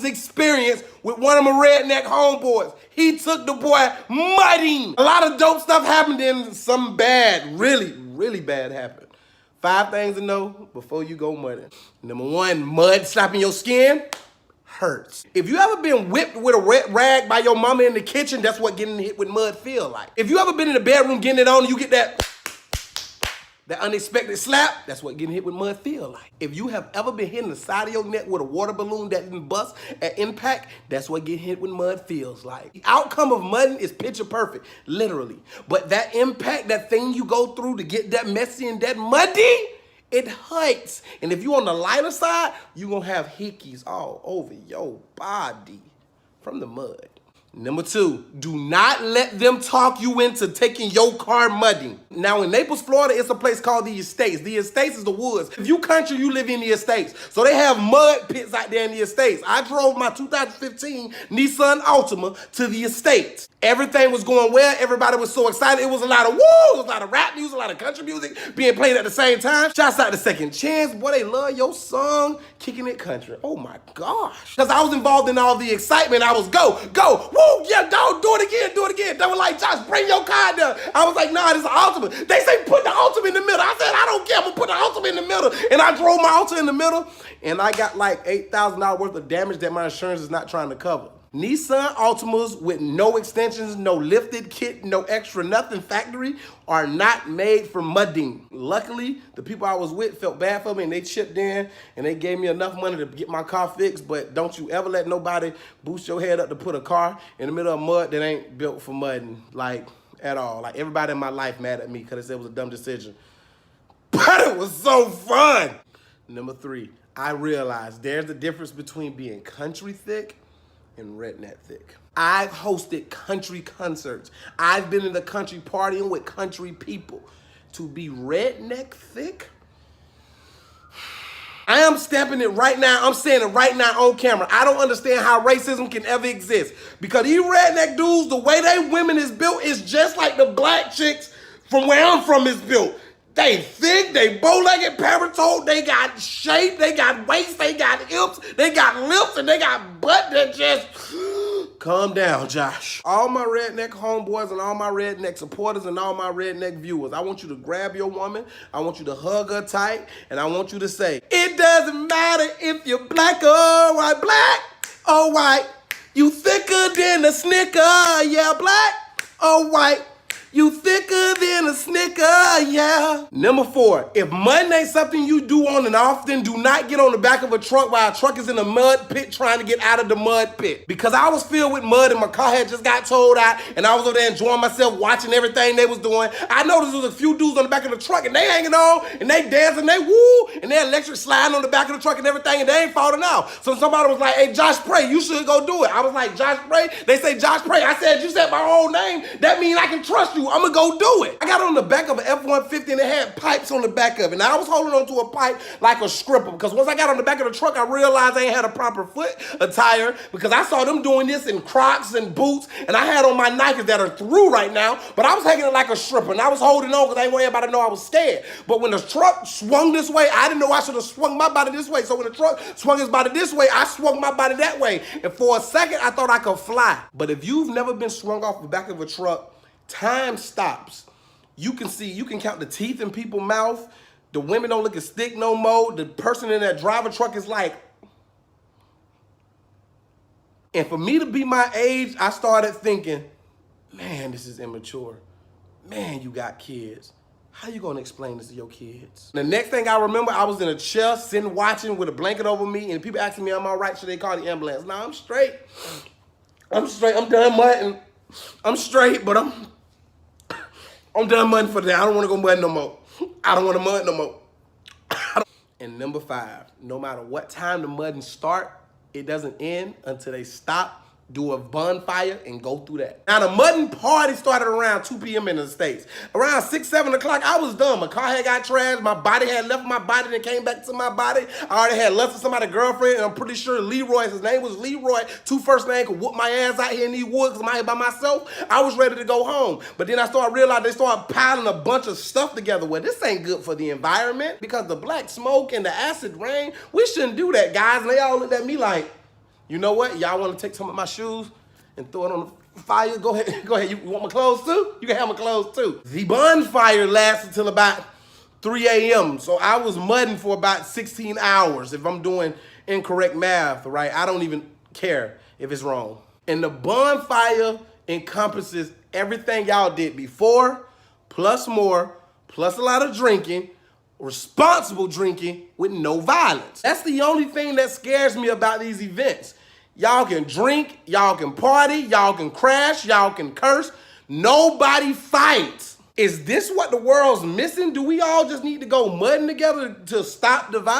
experience with one of my redneck homeboys. He took the boy mudding. A lot of dope stuff happened and some bad, really bad happened. 5 things to know before you go mudding. Number 1, mud slapping your skin hurts. If you ever been whipped with a wet rag by your mama in the kitchen, that's what getting hit with mud feel like. If you ever been in the bedroom getting it on and you get that unexpected slap, that's what getting hit with mud feel like. If you have ever been hitting the side of your neck with a water balloon that didn't bust at impact, that's what getting hit with mud feels like. The outcome of mudding is picture perfect, literally. But that impact, that thing you go through to get that messy and that muddy, it hurts. And if you on the lighter side, you gonna have hickeys all over your body from the mud. Number 2, do not let them talk you into taking your car mudding. Now in Naples, Florida, it's a place called the Estates. The Estates is the woods. If you country, you live in the Estates. So they have mud pits out there in the Estates. I drove my 2015 Nissan Altima to the Estates. Everything was going well. Everybody was so excited. It was a lot of woo, it was a lot of rap music, a lot of country music being played at the same time. Shouts out to Second Chance. Boy, they love your song, Kicking It Country. Oh my gosh. Because I was involved in all the excitement. I was go, woo, yeah, dog, do it again. They were like, Josh, bring your car down. I was like, nah, this is Altima. They say put the Altima in the middle. I said, I don't care, I'm gonna put the Altima in the middle. And I drove my Altima in the middle, and I got like $8,000 worth of damage that my insurance is not trying to cover. Nissan Altimas with no extensions, no lifted kit, no extra nothing factory are not made for mudding. Luckily, the people I was with felt bad for me and they chipped in and they gave me enough money to get my car fixed, but don't you ever let nobody boost your head up to put a car in the middle of mud that ain't built for mudding, like at all. Like everybody in my life mad at me because they said it was a dumb decision. But it was so fun. Number 3, I realized there's a difference between being country thick and redneck thick. I've hosted country concerts. I've been in the country partying with country people. To be redneck thick, I am stamping it right now. I'm saying it right now on camera. I don't understand how racism can ever exist. Because these redneck dudes, the way they women is built is just like the black chicks from where I'm from is built. They thick, they bow-legged, paratoed, they got shape, they got waist, they got hips, they got lips, and they got butt that just... Calm down, Josh. All my redneck homeboys and all my redneck supporters and all my redneck viewers, I want you to grab your woman, I want you to hug her tight, and I want you to say, it doesn't matter if you're black or white, you thicker than a snicker, yeah, black or white. You thicker than a snicker, yeah. Number 4, if mudding ain't something you do on and often, do not get on the back of a truck while a truck is in a mud pit trying to get out of the mud pit. Because I was filled with mud and my car had just got towed out and I was over there enjoying myself watching everything they was doing. I noticed there was a few dudes on the back of the truck and they hanging on and they dancing, they woo, and they electric sliding on the back of the truck and everything and they ain't falling out. So somebody was like, hey, Josh Pray, you should go do it. I was like, Josh Pray? They say Josh Pray. I said, you said my own name. That means I can trust you. I'm gonna go do it. I got on the back of an F-150 and it had pipes on the back of it. Now I was holding on to a pipe like a stripper because once I got on the back of the truck, I realized I ain't had a proper foot attire because I saw them doing this in Crocs and boots and I had on my Nikes that are through right now, but I was hanging it like a stripper and I was holding on because I didn't want everybody to know I was scared. But when the truck swung this way, I didn't know I should have swung my body this way. So when the truck swung his body this way, I swung my body that way. And for a second, I thought I could fly. But if you've never been swung off the back of a truck, time stops. You can see, you can count the teeth in people's mouth. The women don't look as thick no more. The person in that driver truck is like... And for me to be my age, I started thinking, man, this is immature. Man, you got kids. How you gonna explain this to your kids? The next thing I remember, I was in a chair, sitting watching with a blanket over me, and people asking me, am I all right? Should they call the ambulance? Nah, I'm straight. I'm straight. I'm done mudding. I'm straight, but I'm done mudding for today. I don't want to go mud no more. I don't want to mud no more. And number 5, no matter what time the mudding start, it doesn't end until they stop, do a bonfire, and go through that. Now, the mudding party started around 2 p.m. in the States. Around 6, 7 o'clock, I was done. My car had got trashed. My body had left my body and came back to my body. I already had left with somebody's girlfriend, and I'm pretty sure Leroy, his name was Leroy, 2 first names, could whoop my ass out here in these woods because I'm out here by myself. I was ready to go home. But then I started realizing they started piling a bunch of stuff together. Well, this ain't good for the environment because the black smoke and the acid rain, we shouldn't do that, guys. And they all looked at me like, You know what? Y'all want to take some of my shoes and throw it on the fire? Go ahead. Go ahead. You want my clothes too? You can have my clothes too. The bonfire lasted until about 3 a.m. So I was mudding for about 16 hours if I'm doing incorrect math, right? I don't even care if it's wrong. And the bonfire encompasses everything y'all did before, plus more, plus a lot of drinking, responsible drinking with no violence. That's the only thing that scares me about these events. Y'all can drink, y'all can party, y'all can crash, y'all can curse. Nobody fights. Is this what the world's missing? Do we all just need to go mudding together to stop the violence?